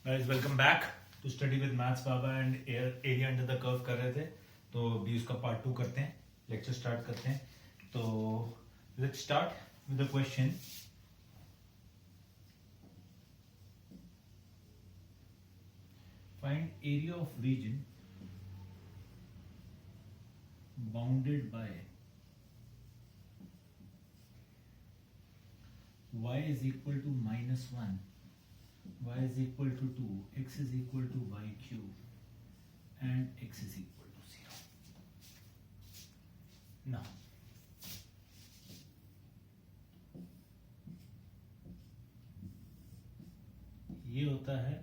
Guys welcome back to study with maths Baba and area under the curve कर रहे थे, तो अभी उसका पार्ट 2 करते हैं, लेक्चर स्टार्ट करते हैं। तो let's start with the question. Find area of region bounded by y is equal to -1, y is equal to 2, x is equal to y cube and x is equal to 0. Now ये होता है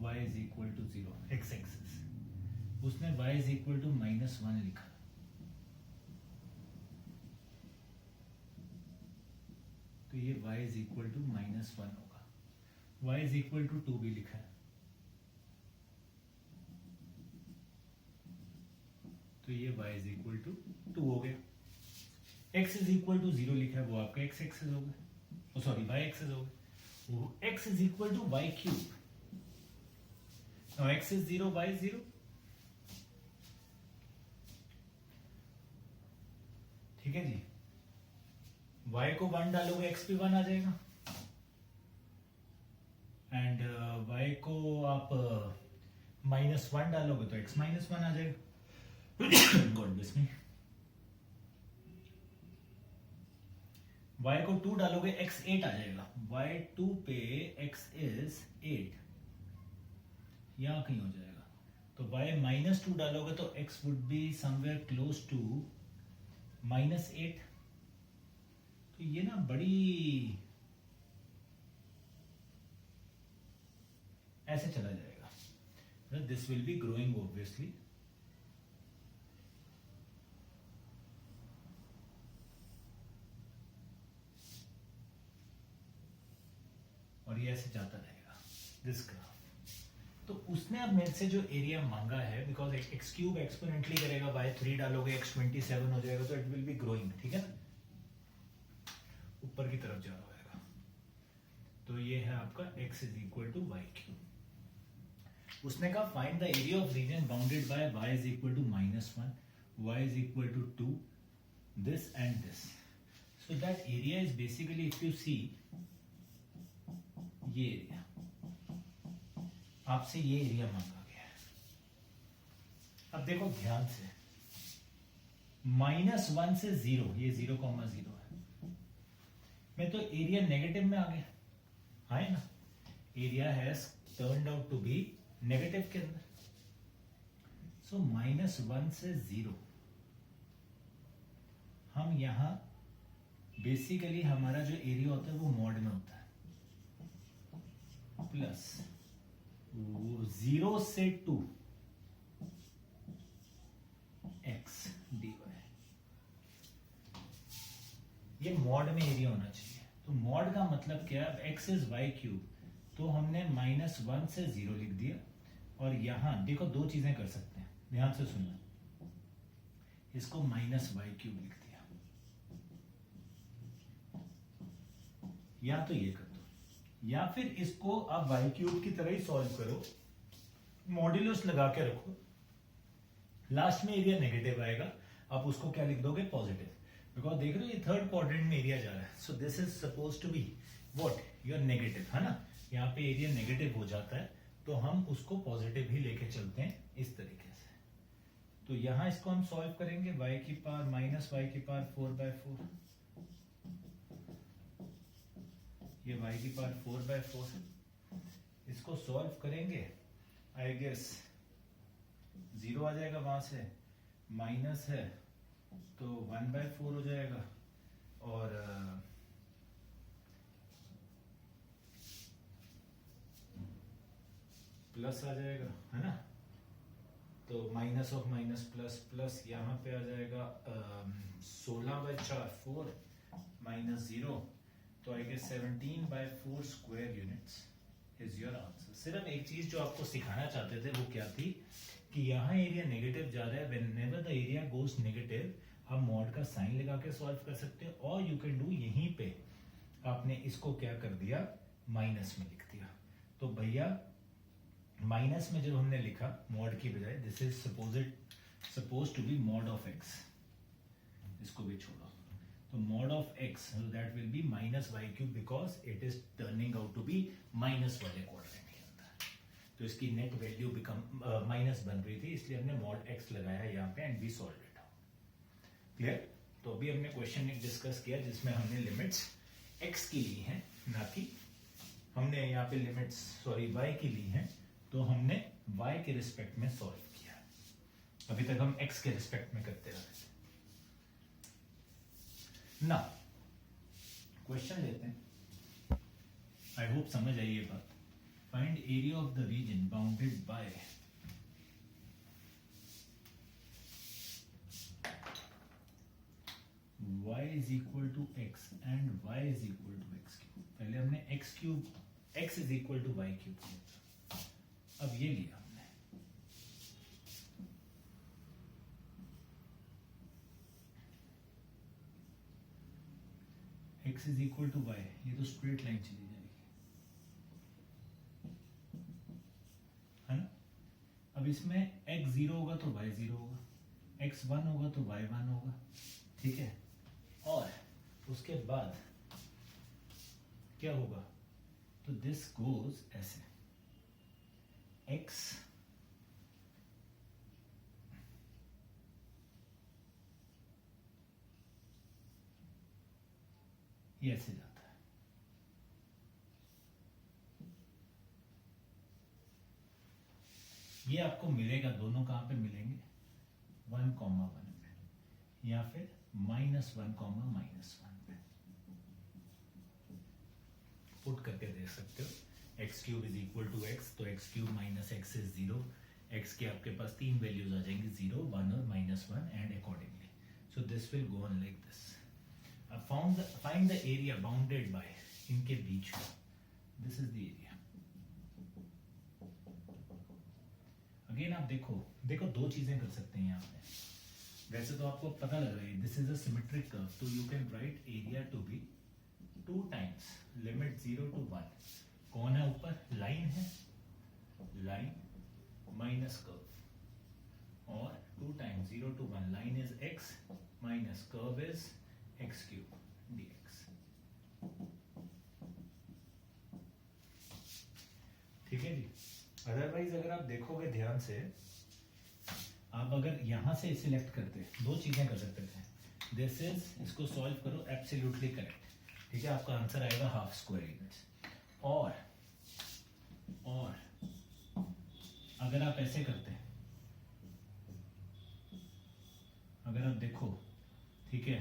y is equal to 0 x axis, उसने y is equal to -1 लिखा, तो ये y is equal to -1 होगा। y is equal to 2 भी लिखा है, तो ये y is equal to 2 हो गया। x is equal to 0 लिखा है, वो आपका x एक्सिस हो गया, सॉरी y एक्सिस हो गया। x is equal to y cube, now x is 0, y is 0, ठीक है जी। y को 1 डालोगे x भी 1 आ जाएगा, एंड y को आप -1 डालोगे तो x -1 आ जाएगा। God bless me. y को 2 डालोगे x 8 आ जाएगा, y2 पे x is 8, यहां कहीं हो जाएगा। तो y -2 डालोगे तो x would be somewhere close to -8। तो ये ना बड़ी ऐसे चला जाएगा, this will B growing obviously, और ये ऐसे जाता रहेगा दिस ग्राफ। तो उसने अब मेरे से जो एरिया मांगा है, बिकॉज एक्स क्यूब एक्सपोनेंटली करेगा, बाय 3 डालोगे x 27 हो जाएगा, तो इट विल बी ग्रोइंग, ठीक है ना, ऊपर की तरफ जा रहा होगा। तो ये है आपका x is equal to y cube. उसने कहा find the area of region bounded by y is equal to -1, y is equal to 2, this and this. So that area is basically, if you see, ये area आपसे, ये area मांगा गया है। अब देखो ध्यान से, -1 से 0, ये 0,0 है, मैं तो एरिया नेगेटिव में आ गया, है ना, area has turned out to be negative के अंदर। सो -1 से 0, हम यहां बेसिकली हमारा जो एरिया होता है वो मॉड में होता है, प्लस 0 से 2 x dy, ये मॉड में एरिया होना चाहिए। तो मॉड का मतलब क्या है, x इज y क्यूब, तो हमने -1 से 0 लिख दिया, और यहां देखो दो चीजें कर सकते हैं, ध्यान से सुनना, इसको -y क्यूब लिख दिया, या तो ये कर दो, या फिर इसको आप y क्यूब की तरह ही सॉल्व करो, मॉड्यूलस लगा के रखो, लास्ट में एरिया नेगेटिव आएगा, आप उसको क्या लिख दोगे, पॉजिटिव, बिकॉज देख रहे हो ये थर्ड क्वाड्रेंट में एरिया जा रहा है। So this is suppose to be what, your negative, है ना, यहाँ पे एरिया नेगेटिव हो जाता है, तो हम उसको पॉजिटिव ही लेके चलते हैं इस तरीके से। तो यहां इसको हम सॉल्व करेंगे, y की पावर -y की पावर 4/4, ये y की पावर 4/4 है, इसको सॉल्व करेंगे, आई गेस 0 आ जाएगा, वहां से माइनस है तो 1/4 हो जाएगा, और प्लस आ जाएगा, है ना, तो minus of minus plus plus, यहां पे आ जाएगा 16/4 4 -0, तो I guess 17/4 square units is your answer. सिर्फ एक चीज जो आपको सिखाना चाहते थे वो क्या थी, कि यहाँ एरिया नेगेटिव जा रहा है, whenever the area goes negative, आप मॉड का साइन लगा के सॉल्व कर सकते हो, और यू कैन डू, यहीं पे आपने इसको क्या कर दिया, माइनस में लिख दिया। तो भैया माइनस में जब हमने लिखा मॉड की बजाय, this is suppose to be mod of X, इसको भी छोड़ो, तो mod of X that will be minus Y cube because it is turning out to be minus वाले क्वाड्रेंट के अंदर, तो इसकी नेट वैल्यू बिकम माइनस बन रही थी, इसलिए हमने मॉड एक्स लगाया यहाँ पे and we solve it out. Clear? तो अभी हमने क्वेश्चन एक डिस्कस किया जिसमें हमने लिमिट्स एक्स की ली हैं, ना कि हमने यहाँ पे लिमिट्स वाई की ली हैं, तो हमने y के रिस्पेक्ट में सॉल्व किया। अभी तक हम x के रिस्पेक्ट में करते रहे थे। ना क्वेश्चन लेते हैं, आई होप समझ आई ये बात। Find area of the reason bounded by y is equal to x and y is equal to x cube. पहले हमने x cube x is equal to y cube किया था, अब ये लिया हमने। x is equal to y, ये तो स्ट्रेट लाइन चली जाएगी, है ना? अब इसमें x 0 होगा तो y 0 होगा, x 1 होगा तो y 1 होगा, ठीक है? और उसके बाद क्या होगा? तो दिस गोज ऐसे, x ये ऐसे जाता है, ये आपको मिलेगा, दोनों कहां पे मिलेंगे? 1,1 में, या फिर -1, -1 पे पुट करके देख सकते हो। X cube is equal to x, तो x cube minus x is 0, x के आपके पास 3 वैल्यूज आ जाएंगी, 0, 1 और -1 and accordingly, so this will go on like this. अब find the area bounded by, इनके बीच में, this is the area. Again आप देखो दो चीजें कर सकते हैं यहाँ पे। वैसे तो आपको पता लग रहा है this is a symmetric curve, तो you can write area to be 2 times limit 0 to 1, कौन है ऊपर? लाइन है, लाइन माइनस कर्व, और 2 times 0 to 1, line is x minus curve is x cube dx। ठीक है जी। अदरवाइज अगर आप देखोगे ध्यान से, आप अगर यहां से सिलेक्ट करते, दो चीजें कर सकते थे, दिस इज, इसको सॉल्व करो, एब्सोल्युटली करेक्ट, ठीक है? आपका आंसर आएगा हाफ स्क्वायर यूनिट्स। और अगर आप ऐसे करते हैं, अगर आप देखो, ठीक है,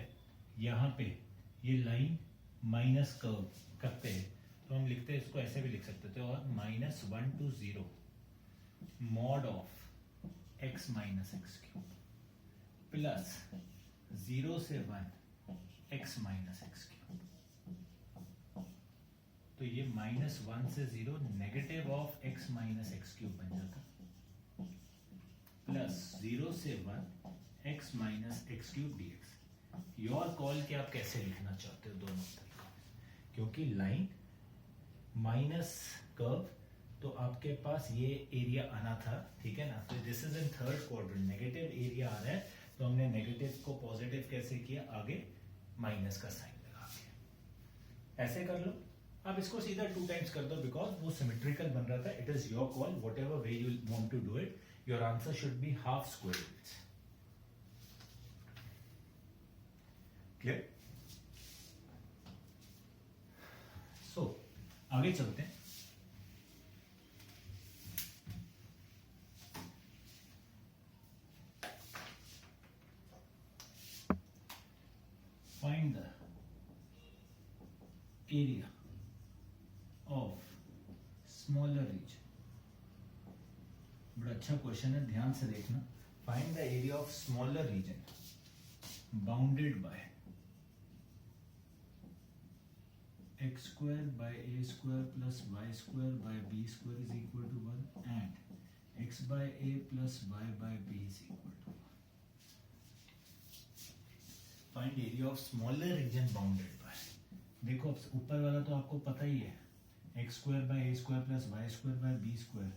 यहां पे ये लाइन माइनस कर्व करते हैं, तो हम लिखते हैं, इसको ऐसे भी लिख सकते थे, और -1 to 0 mod of x minus x cube plus 0 से 1 x माइनस एक्स क्यूब। तो ये -1 से 0 negative of x minus x cube बन जाता, प्लस 0 से 1 x minus x cube dx। Your call कि आप कैसे लिखना चाहते हो दोनों तरीकों में, क्योंकि लाइन माइनस कर्व, तो आपके पास ये एरिया आना था, ठीक है ना? तो this is in third quadrant, negative area आ रहा है, तो हमने नेगेटिव को पॉजिटिव कैसे किया? आगे माइनस का साइन लगा के ऐसे कर लो। अब इसको सीधा 2 times कर दो, बिकॉज वो सिमेट्रिकल बन रहा था। It is your call, whatever way you want to do it, your answer should be half square units. Clear? So आगे चलते हैं। Find the area of smaller region। बड़ा अच्छा क्वेश्चन है, ध्यान से देखना। Find the area of smaller region bounded by x square by a square plus y square by b square is equal to 1 and x by a plus y by b is equal to 1। Find area of smaller region bounded by, देखो ऊपर वाला तो आपको पता ही है, x square by a square plus y square by b square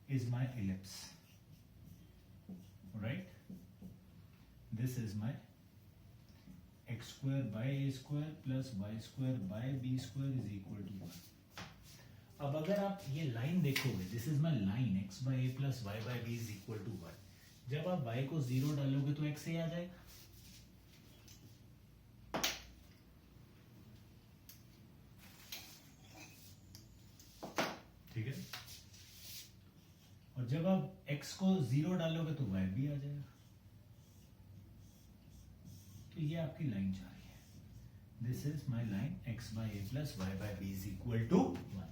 is my ellipse, right? This is my x square by a square plus y square by b square is equal to 1. अब अगर आप ये line देखोगे, this is my line x by a plus y by b is equal to 1. जब आप y को 0 डालोगे तो x a आ जाएगा. ठीक है. और जब आप x को 0 डालोगे तो y भी आ जाएगा. तो ये आपकी लाइन जा रही है. This is my line x by a plus y by b is equal to 1.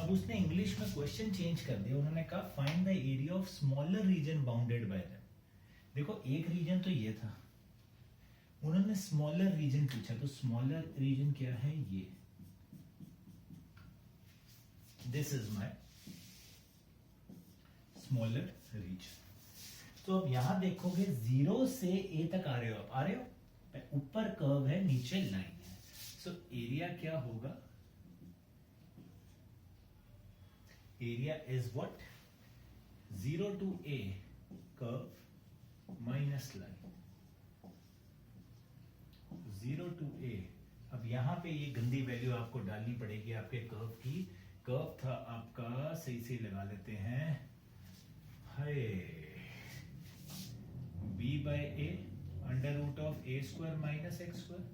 अब उसने इंग्लिश में क्वेश्चन चेंज कर दिया. उन्होंने कहा find the area of smaller reason bounded bye them. देखो एक रीजन तो ये था, उन्होंने स्मॉलर रीजन पूछा. तो स्मॉलर रीजन क्या है? ये. This is my smaller region. तो अब यहां देखोगे 0 से a तक आ रहे हो. आप आ रहे हो, ऊपर कर्व है, नीचे लाइन है. सो एरिया क्या होगा? Area is what? 0 to a curve minus line. 0 to a. अब यहां पे ये गंदी वैल्यू आपको डालनी पड़ेगी आपके कर्व की. कर्व था आपका, सही से लगा लेते हैं, हाय, b by a under root of a square minus X square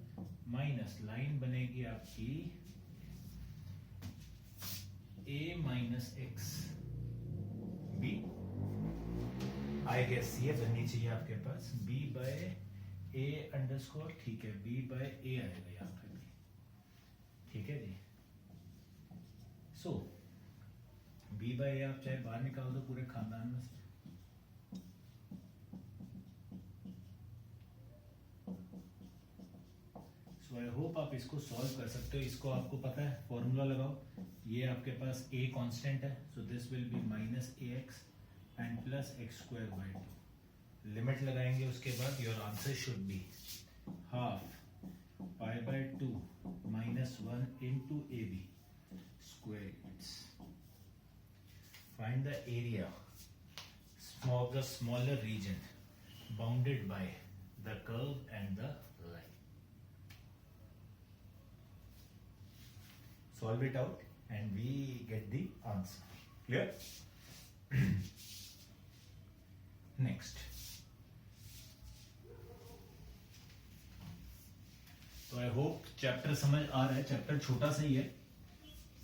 minus line बनेगी आपकी a minus X b. I guess ये बननी चाहिए आपके पास b by a अंडरस्कोर. ठीक है, b by a आएगा यहाँ पे भी. ठीक है जी. सो b by a आप चाहे बाहर निकाल दो पूरे खानदान में से. सो आई होप आप इसको सॉल्व कर सकते हो. इसको आपको पता है, फॉर्मूला लगाओ. ये आपके पास a कांस्टेंट है, so this will be minus A X and plus X square by 2. Limit लगाएंगे उसके बाद your answer should be half pi by 2 minus 1 into A B square. Find the area of the smaller region bounded by the curve and the line. Solve it out and we get the answer. Clear? Next. तो I hope chapter समझ आ रहा है. Chapter छोटा सा ही है,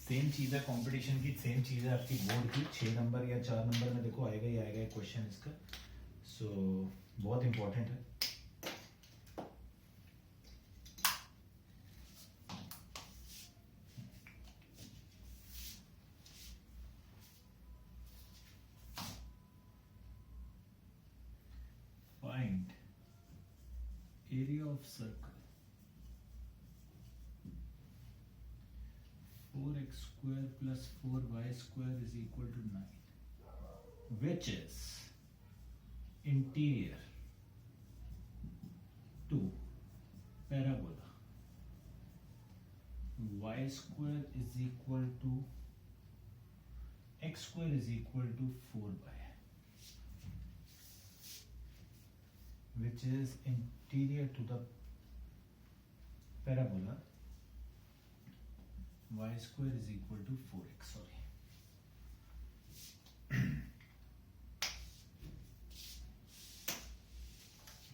same चीज है competition की, सेम चीज है आपकी बोर्ड की. 6 नंबर या 4 नंबर में देखो आएगा ही आएगा क्वेश्चन इसका. सो बहुत इंपॉर्टेंट है. Find area of circle 4x square plus 4y square is equal to 9, which is interior to parabola. Y square is equal to x square is equal to 4y, which is interior to the parabola. Y square is equal to 4x. Sorry.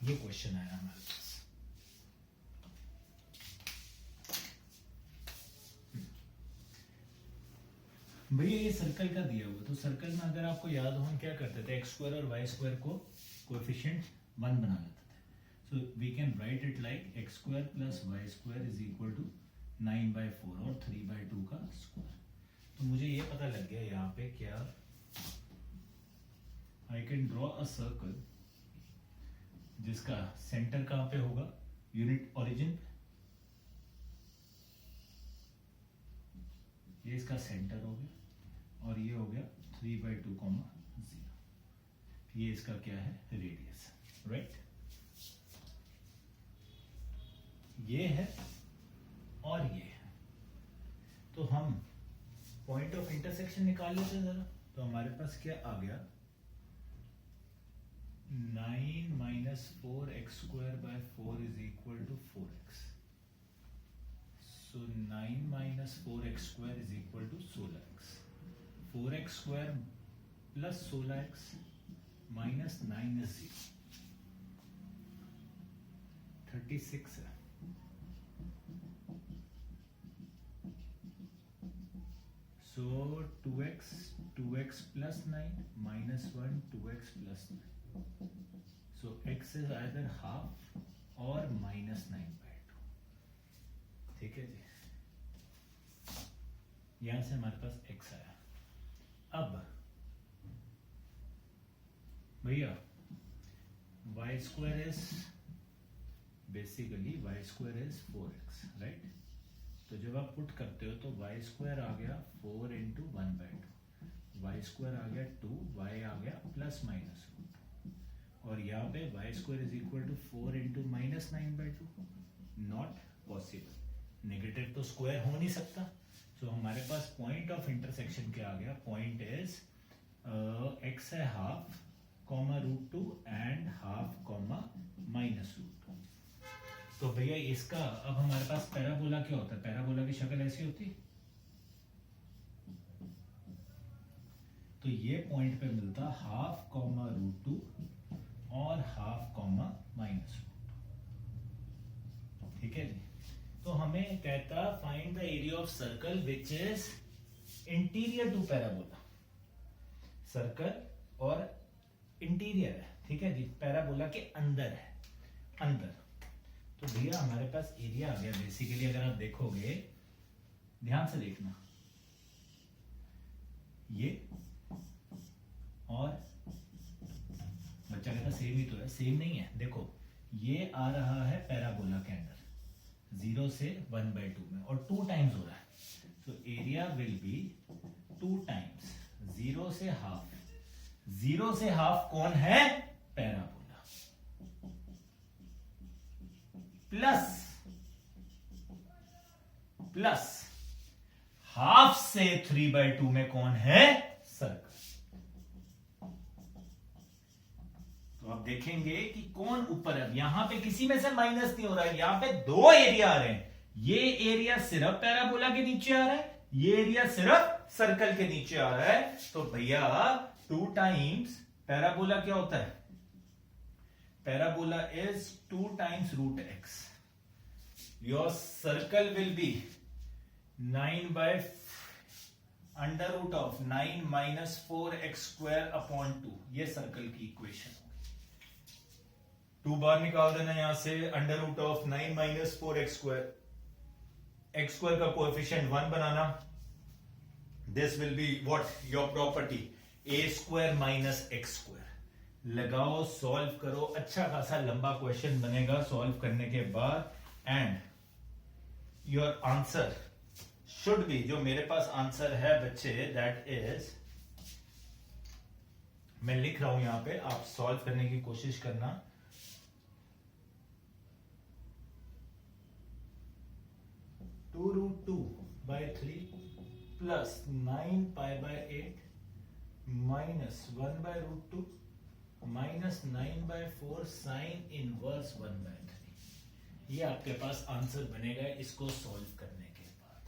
ये question आया हमारे पास. भैया ये circle का दिया हुआ, तो circle में अगर आपको याद हो हम क्या करते थे, एक्स स्क्वायर और वाई स्क्वायर को कोएफिशिएंट 1 बना लेते थे. So we can write it like X square plus Y square is equal to 9/4 और 3/2 का स्क्वायर. तो मुझे ये पता लग गया यहाँ पे क्या, I can draw a circle जिसका सेंटर कहाँ पे होगा, यूनिट ओरिजिन पे. ये इसका सेंटर हो गया और ये हो गया 3/2, 0. ये इसका क्या है, रेडियस. राइट, ये है और ये है. तो हम पॉइंट ऑफ इंटरसेक्शन निकाल लेते हैं जरा। तो हमारे पास क्या आ गया, 9 minus 4x² by 4 is equal to 4x। So 9 minus 4x² is equal to 16x। 4x² plus 16x minus 9 is 0, 36 है। So 2x plus 9 minus 1 2x plus 9. So x is either half or minus 9/2. ठीक है जी, यहां से हमारे पास x आया। अब भैया y² is basically y² is 4x, right? तो जब आप पुट करते हो तो y² आ गया 4 इंटू 1/2, y² आ गया 2, y आ गया प्लस माइनस रूट, और यहाँ पे y² is equal to 4 into minus 9/2। Not possible, negative तो स्क्वायर हो नहीं सकता। तो हमारे पास पॉइंट ऑफ इंटरसेक्शन क्या आ गया, पॉइंट इज x है half comma √2 and half comma minus √2। तो भैया इसका अब हमारे पास पैराबोला क्या होता है, पैराबोला की शक्ल ऐसी होती, तो ये पॉइंट पे मिलता हाफ कॉमा √2 और हाफ कॉमा माइनस √2। ठीक है जी। तो हमें कहता find the area of circle which is interior to parabola. Circle और इंटीरियर है, ठीक है जी, पैराबोला के अंदर है, अंदर। तो भैया हमारे पास एरिया आ गया बेसिकली, अगर आप देखोगे ध्यान से देखना, ये और बच्चा कहता सेम ही तो है, सेम नहीं है। देखो ये आ रहा है पैराबोला के अंदर 0 से 1/2 में, और 2 टाइम्स हो रहा है। तो एरिया विल बी 2 टाइम्स 0 से हाफ। 0 से हाफ कौन है, पैराबोला, प्लस हाफ से 3/2 में कौन है, सर्कल। तो आप देखेंगे कि कौन ऊपर है। यहां पे किसी में से माइनस नहीं हो रहा है, यहां पे 2 एरिया आ रहे हैं। ये एरिया सिर्फ पैराबोला के नीचे आ रहा है, ये एरिया सिर्फ सर्कल के नीचे आ रहा है। तो भैया 2 टाइम्स पैराबोला क्या होता है, parabola is 2 times √x। Your circle will be 9 under root of 9 minus 4x² upon 2। ये सर्कल की इक्वेशन होगी। 2 बार निकाल देना यहां से, under root of 9 minus 4x², x² का coefficient 1 banana. This will B what, your property a² minus x²। लगाओ, solve करो, अच्छा खासा लंबा क्वेश्चन बनेगा सॉल्व करने के बाद। And your answer should B, जो मेरे पास आंसर है बच्चे, दैट इज, मैं लिख रहा हूं यहां पे, आप सॉल्व करने की कोशिश करना। (2√2/3 plus 9π/8 minus 1/√2 minus 9/4 sine inverse 1/3। ये आपके पास आंसर बनेगा इसको सॉल्व करने के बाद।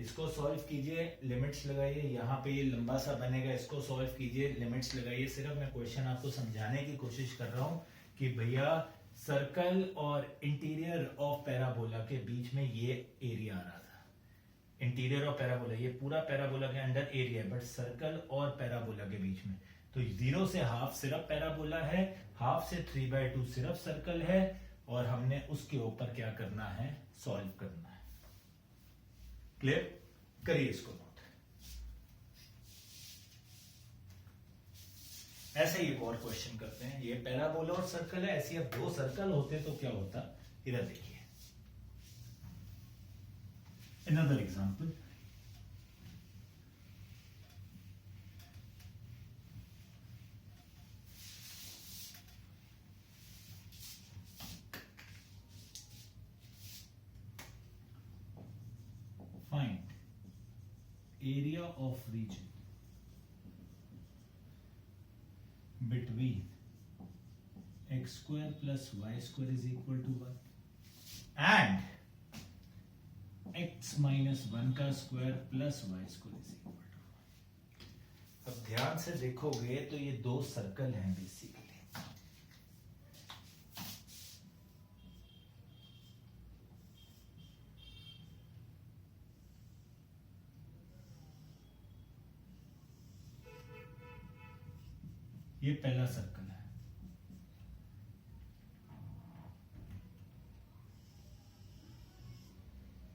इसको सॉल्व कीजिए, लिमिट्स लगाइए, यहाँ पे ये लंबा सा बनेगा, इसको सॉल्व कीजिए, लिमिट्स लगाइए। सिर्फ मैं क्वेश्चन आपको समझाने की कोशिश कर रहा हूँ कि भैया सर्कल और इंटीरियर ऑफ पैराबोला के बीच में ये एरिया आ रहा था। इंटीरियर ऑफ पैराबोला, ये पूरा पैराबोला के अंडर एरिया है, बट सर्कल और पैराबोला के बीच में। तो 0 से हाफ सिर्फ पैराबोला है, हाफ से 3/2 सिर्फ सर्कल है, और हमने उसके ऊपर क्या करना है, सॉल्व करना है। क्लियर, करिए इसको नोट। ऐसे ही एक और क्वेश्चन करते हैं। ये पैराबोला और सर्कल है, ऐसे अब 2 सर्कल होते तो क्या होता, इधर देखिए। Another example. find area of region between x square plus y square is equal to 1 and x minus 1 का square plus y square is equal to 1। अब ध्यान से देखोगे तो ये दो सर्कल हैं बेसिकली। ये पहला सर्कल है,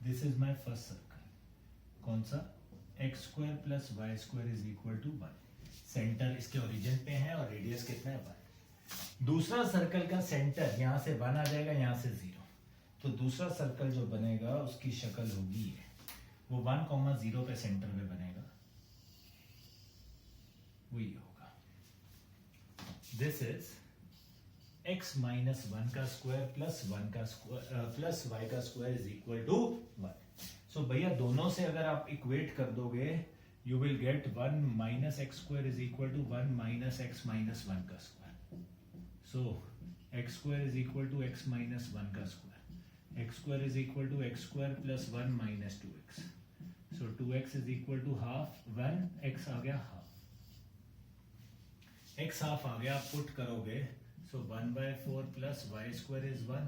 this is my first circle. कौन सा? X square plus Y square is equal to 1। Center इसके ओरिजिन पे है और रेडियस कितना है 1। दूसरा सर्कल का सेंटर यहां से 1 आ जाएगा, यहां से 0। तो दूसरा सर्कल जो बनेगा उसकी शक्ल होगी ये, वो 1,0 पे सेंटर में बनेगा, वो ये होगा। दिस इज x माइनस 1 का स्क्वायर प्लस 1 का स्क्वायर प्लस y का square is equal to 1। So भैया दोनों से अगर आप इक्वेट कर दोगे you will get 1 minus X square is equal to 1 minus x minus 1 का square. So X square is equal to X minus 1 का square, X square is equal to X square plus 1 minus 2x। So 2x is equal to half, 1x आ गया half, x half आ गया, आप put करोगे so 1/4 plus Y square is 1,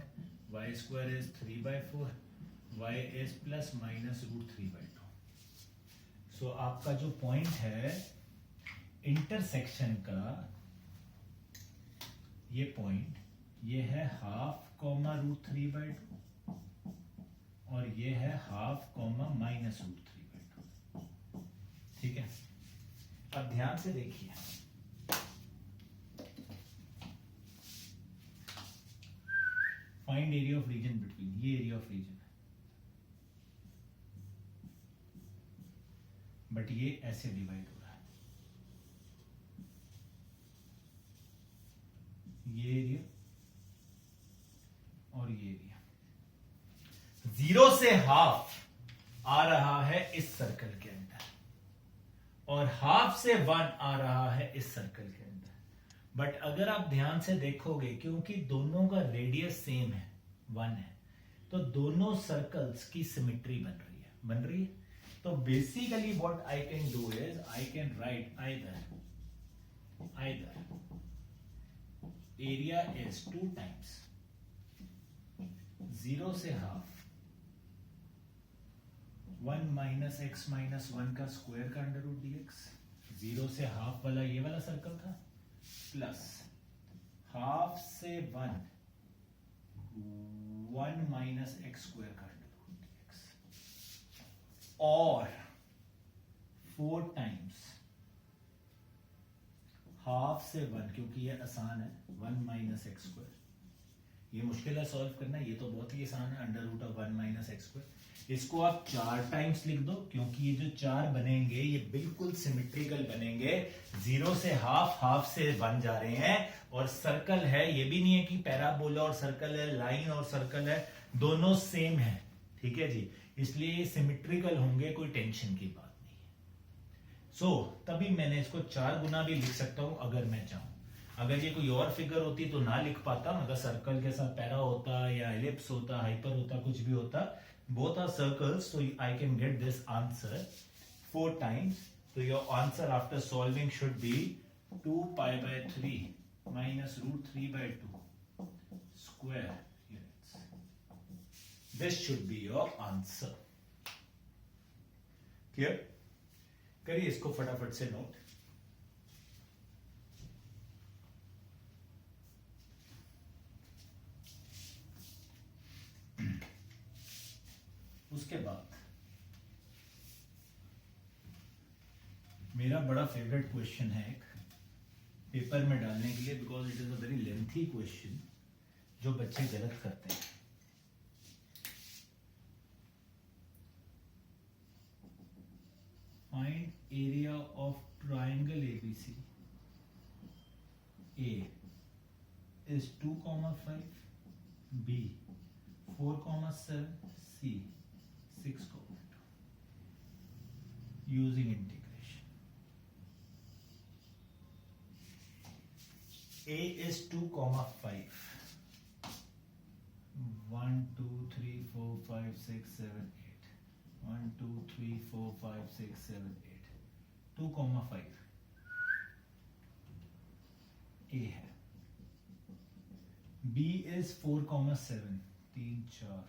Y square is 3/4, y is plus minus √3/2। So आपका जो point है intersection का, ये पॉइंट ये है हाफ कॉमा √3/2 और ये है हाफ कॉमा माइनस √3/2। ठीक है, अब ध्यान से देखिए, find area of region between, ये एरिया ऑफ रीजन है, बट ये ऐसे डिवाइड हो रहा है, ये एरिया और ये एरिया। 0 से हाफ आ रहा है इस सर्कल के अंदर और हाफ से 1 आ रहा है इस सर्कल के अंदर। बट अगर आप ध्यान से देखोगे, क्योंकि दोनों का रेडियस सेम है 1 है, तो दोनों सर्कल्स की सिमेट्री बन रही है। तो basically what I can do is I can write either area is 2 times 0 से हाफ 1 माइनस एक्स माइनस 1 का स्क्वायर का अंडर रूट dx। 0 से हाफ वाला ये वाला सर्कल था, प्लस हाफ से 1 माइनस एक्स स्क्वायर का अंडर रूट dx और 4 टाइम्स हाफ से 1, क्योंकि ये आसान है, 1 माइनस एक्स स्क्वायर। ये मुश्किल है सॉल्व करना, ये तो बहुत ही आसान है, under root of 1 minus X square. इसको आप 4 टाइम्स लिख दो, क्योंकि ये जो 4 बनेंगे ये बिल्कुल सिमेट्रिकल बनेंगे। 0 से हाफ से 1 जा रहे हैं और सर्कल है, ये भी नहीं है कि पैराबोला और सर्कल है, लाइन और सर्कल है, दोनों सेम है। ठीक है जी, इसलिए ये सिमेट्रिकल होंगे, कोई टेंशन की बात नहीं है। सो तभी मैंने इसको 4 गुना भी लिख सकता हूं अगर मैं चाहूं। अगर ये कोई और फिगर होती तो ना लिख पाता, अगर सर्कल के साथ पैरा होता या एलिप्स होता, हाइपर होता, कुछ भी होता, both are circles, so I can get this answer 4 times. So your answer after solving should be 2 pi by 3 minus √3/2 square units. This should be your answer. Clear? करिए इसको फटाफट से नोट। उसके बाद मेरा बड़ा फेवरेट क्वेश्चन है एक पेपर में डालने के लिए, because it is a very lengthy question जो बच्चे गलत करते हैं। Find area of triangle ABC। A is 2,5, B 4,7, C 6,2। using integration. A is 2,5. 1 2 3 4 5 6 7 8. 1 2 3 4 5 6 7 8. 2,5 A है. B is 4,7. 3 4.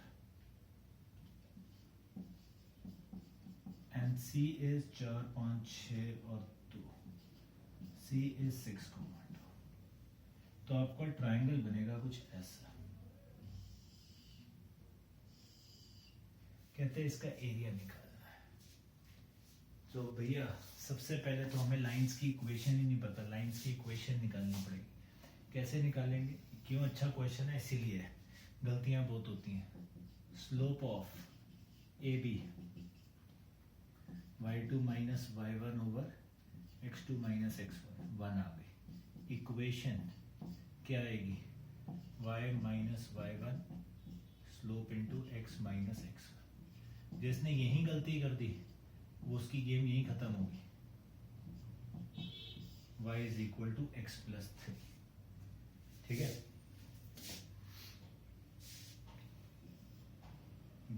And C is 4 5 6 और 2. C is 6,2. तो आपका ट्रायंगल बनेगा कुछ ऐसा. कहते हैं इसका एरिया निकालना है. तो भैया सबसे पहले तो हमें लाइंस की इक्वेशन ही नहीं पता. लाइंस की इक्वेशन निकालनी पड़ेगी. कैसे निकालेंगे? क्यों अच्छा क्वेश्चन है इसीलिए. गलतियां बहुत होती हैं. Slope of A B y2 minus y1 over x2 minus x1 1 आ गई. इक्वेशन क्या आएगी? y minus y1 slope into x minus x1. जिसने यही गलती कर दी वो उसकी गेम यही खत्म होगी. y is equal to x plus 3. ठीक है.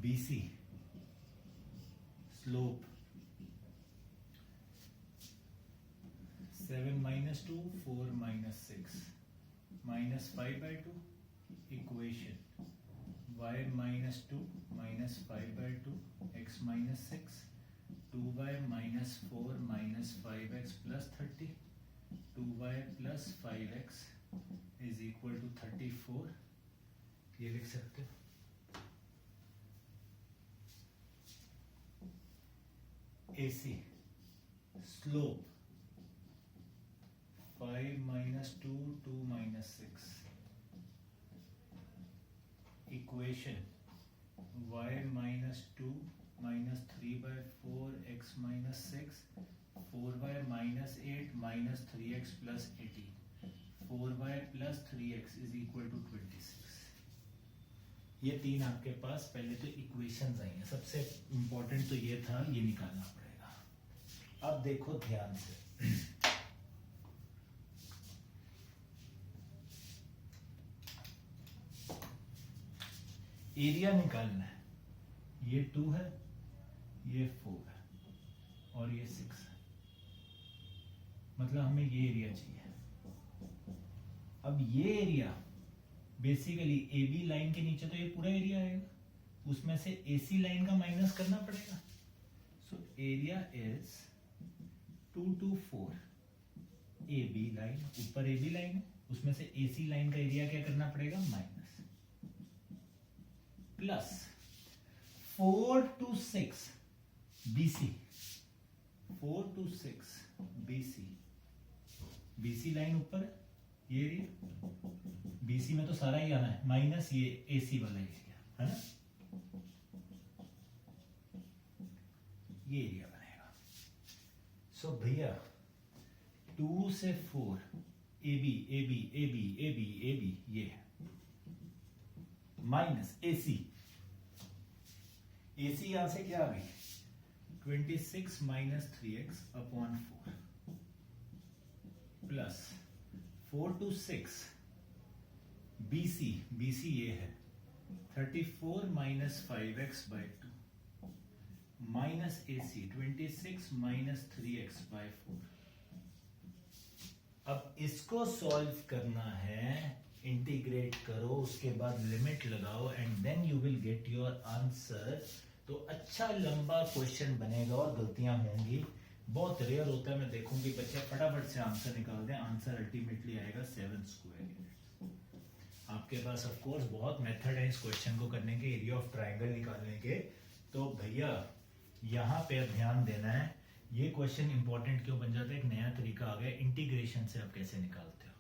BC slope 7 minus 2 4 minus 6 minus 5 by 2 equation y minus 2 minus 5 by 2 x minus 6 2y minus 4 minus 5x plus 30 2y plus 5x is equal to 34. ये लिख सकते हो. AC slope 5 minus 2 2 minus 6 equation y minus 2 minus 3 by 4 x minus 6 4y minus 8 minus 3x plus 18 4y plus 3x is equal to 26. ये तीन आपके पास पहले तो equations आई हैं. सबसे इंपॉर्टेंट तो ये था, ये निकालना पड़ेगा. अब देखो ध्यान से. एरिया निकालना है. ये 2 है, ये 4 है और ये 6 है. मतलब हमें ये एरिया चाहिए. अब ये area basically A B line के नीचे तो ये पूरा एरिया आएगा. उसमें से AC लाइन का माइनस करना पड़ेगा. So area is 2 to 4 AB line. ऊपर AB लाइन है, उसमें से AC लाइन का एरिया क्या करना पड़ेगा? Minus. Plus 4 to 6 BC 4 to 6 BC. BC line ऊपर है, ये एरिया. BC में तो सारा ही आना है, माइनस ये AC वाला एरिया है ना. ये एरिया बनेगा. सो भैया 2 से 4 AB AB AB AB AB ये है माइनस AC. AC यहां से क्या आ गई? 26 minus 3x upon 4 plus 4 to 6 BC. BC ये है 34 minus 5x by 2 minus AC 26 minus 3x by 4. अब इसको सॉल्व करना है. इंटीग्रेट करो, उसके बाद लिमिट लगाओ and then you will get your answer. तो अच्छा लंबा क्वेश्चन बनेगा और गलतियां होंगी. बहुत रेयर होता है. मैं देखूंगी बच्चे फटाफट से आंसर निकाल दें. आंसर अल्टीमेटली आएगा 7 स्क्वायर यूनिट्स. आपके पास ऑफ कोर्स बहुत मेथड है इस क्वेश्चन को करने के, एरिया ऑफ ट्रायंगल निकालने के. तो भैया यहाँ पे ध्यान देना है. ये क्वेश्चन इंपॉर्टेंट क्यों बन जाता है? एक नया तरीका आ गया. इंटीग्रेशन से आप कैसे निकालते हो?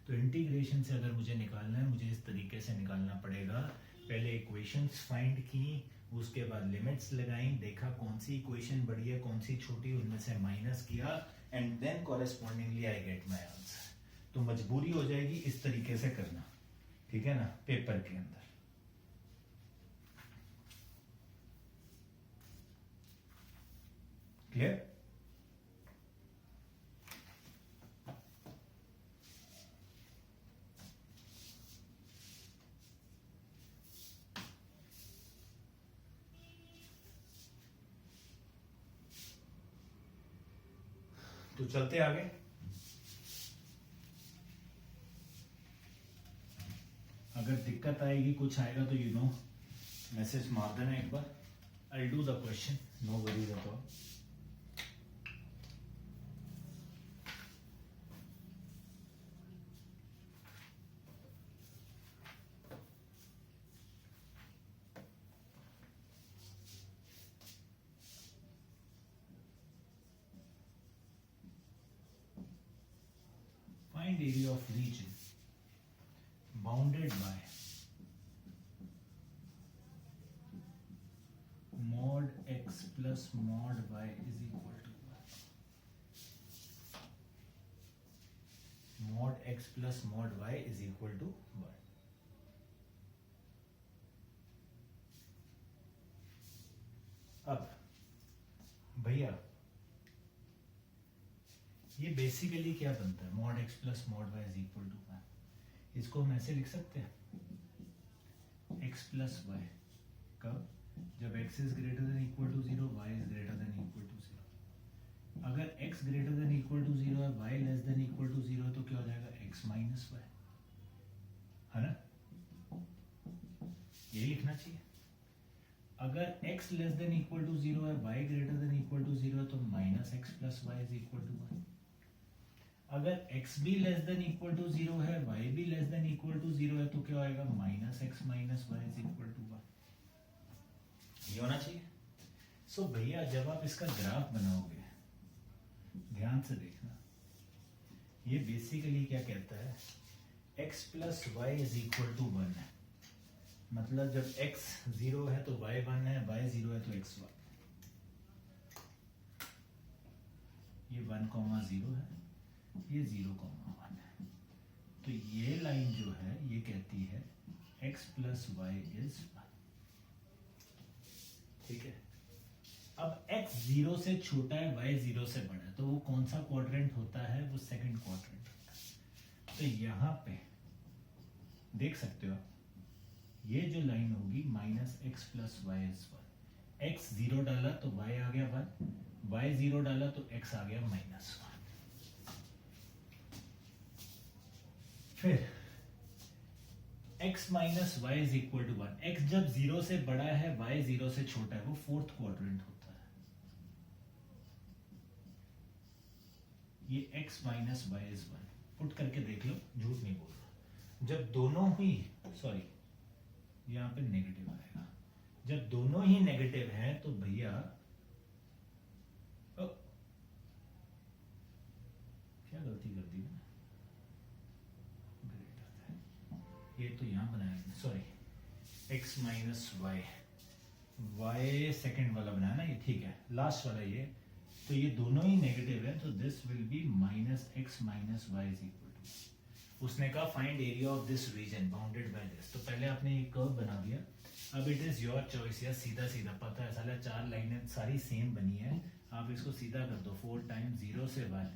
तो इंटीग्रेशन से अगर मुझे निकालना है, मुझे इस तरीके से निकालना पड़ेगा. पहले इक्वेशंस फाइंड की, उसके बाद लिमिट्स लगाई, देखा कौन सी इक्वेशन बड़ी है कौन सी छोटी, उनमें से माइनस किया and then correspondingly I get my answer. तो मजबूरी हो जाएगी इस तरीके से करना. ठीक है ना, पेपर के अंदर. क्लियर? तो चलते आगे। अगर दिक्कत आएगी, कुछ आएगा तो यू नो मैसेज मार देना एक बार। I do the question, no worries at all. Find area of region bounded by mod x plus mod y is equal to 1. Mod x plus mod y is equal to 1. अब भैया ये basically क्या बनता है? mod x plus mod y is equal to 1. इसको हम ऐसे लिख सकते हैं, x plus y कब? जब x is greater than equal to 0, y is greater than equal to 0. अगर x greater than equal to 0 है, y less than equal to 0 है, तो क्या हो जाएगा? x minus y, है ना? यही लिखना चाहिए। अगर x less than equal to 0 है, y greater than equal to 0 है, तो minus x plus y is equal to 1. अगर x भी लेस देन इक्वल टू 0 है, y भी लेस देन इक्वल टू 0 है, तो क्या आएगा? Minus x minus Y is equal to 1। ये होना चाहिए। सो भैया जब आप इसका ग्राफ बनाओगे, ध्यान से देखना, ये बेसिकली क्या कहता है? x plus Y is equal to 1 है। मतलब जब x 0 है तो y 1 है, y 0 है तो x 1। ये 1,0 है, ये 0,1 है। तो ये लाइन जो है ये कहती है x प्लस वाई इज 1। ठीक है। अब x 0 से छोटा है, y 0 से बड़ा है, तो वो कौन सा क्वाड्रेंट होता है? वो सेकंड क्वाड्रेंट होता है। तो यहां पे देख सकते हो आप, ये जो लाइन होगी minus X plus Y is 1। x 0 डाला तो y आ गया 1, y 0 डाला तो x आ गया -1। फिर x minus Y is equal to 1। x जब 0 से बड़ा है, y 0 से छोटा है, वो फोर्थ क्वाड्रेंट होता है। ये x minus Y is 1 put करके देख लो, झूठ नहीं बोल रहा। जब दोनों ही यहाँ पे नेगेटिव आएगा। जब दोनों ही नेगेटिव हैं तो भैया क्या गलती कर दी मैंने? ये तो यहाँ बनाया, sorry, x minus y, y second वाला बनाया ना, ये ठीक है, लास्ट वाला ये। तो ये दोनों ही नेगेटिव है, तो this will be minus x minus Y is equal to. उसने कहा find area of this region bounded by this. तो पहले आपने एक कर्व बना दिया, अब इट इज योर चॉइस। या सीधा सीधा पता है साला 4 लाइनें सारी सेम बनी है, आप इसको सीधा कर दो। 4 टाइम्स 0 से 1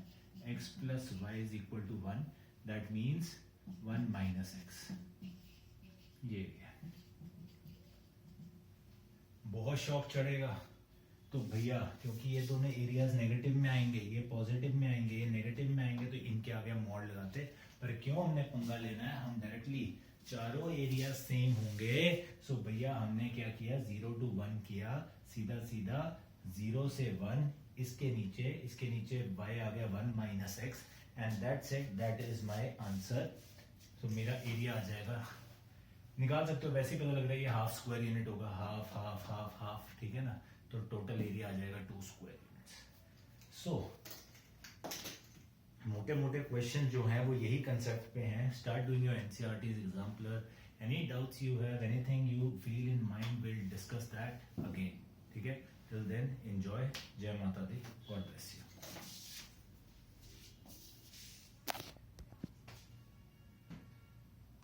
x plus Y is equal to 1, that means 1 minus x. ये बहुत शौक चढ़ेगा तो भैया, क्योंकि ये दोनों एरियाज नेगेटिव में आएंगे, ये पॉजिटिव में आएंगे, ये नेगेटिव में आएंगे, तो इनके आगे मॉड लगाते। पर क्यों हमने पंगा लेना है? हम डायरेक्टली चारों एरिया सेम होंगे। सो भैया हमने क्या किया? 0 to 1 किया, सीधा सीधा 0 से 1, इसके नीचे y आ गया 1 minus x, and that's it, that is my answer. तो मेरा एरिया आ जाएगा, निकाल सकते हो, वैसे ही पता लग रहा है ये हाफ स्क्वायर यूनिट होगा, हाफ हाफ हाफ हाफ, ठीक है ना? तो टोटल एरिया आ जाएगा 2 स्क्वायर यूनिट्स। सो मोटे मोटे क्वेश्चन जो हैं वो यही कंसेप्ट पे हैं। Start doing your NCERTs exemplar. Any doubts you have, anything you feel in mind, will discuss that again. ठीक है, टिल देन एंजॉय। जय माता दी, गॉड ब्लेस यू।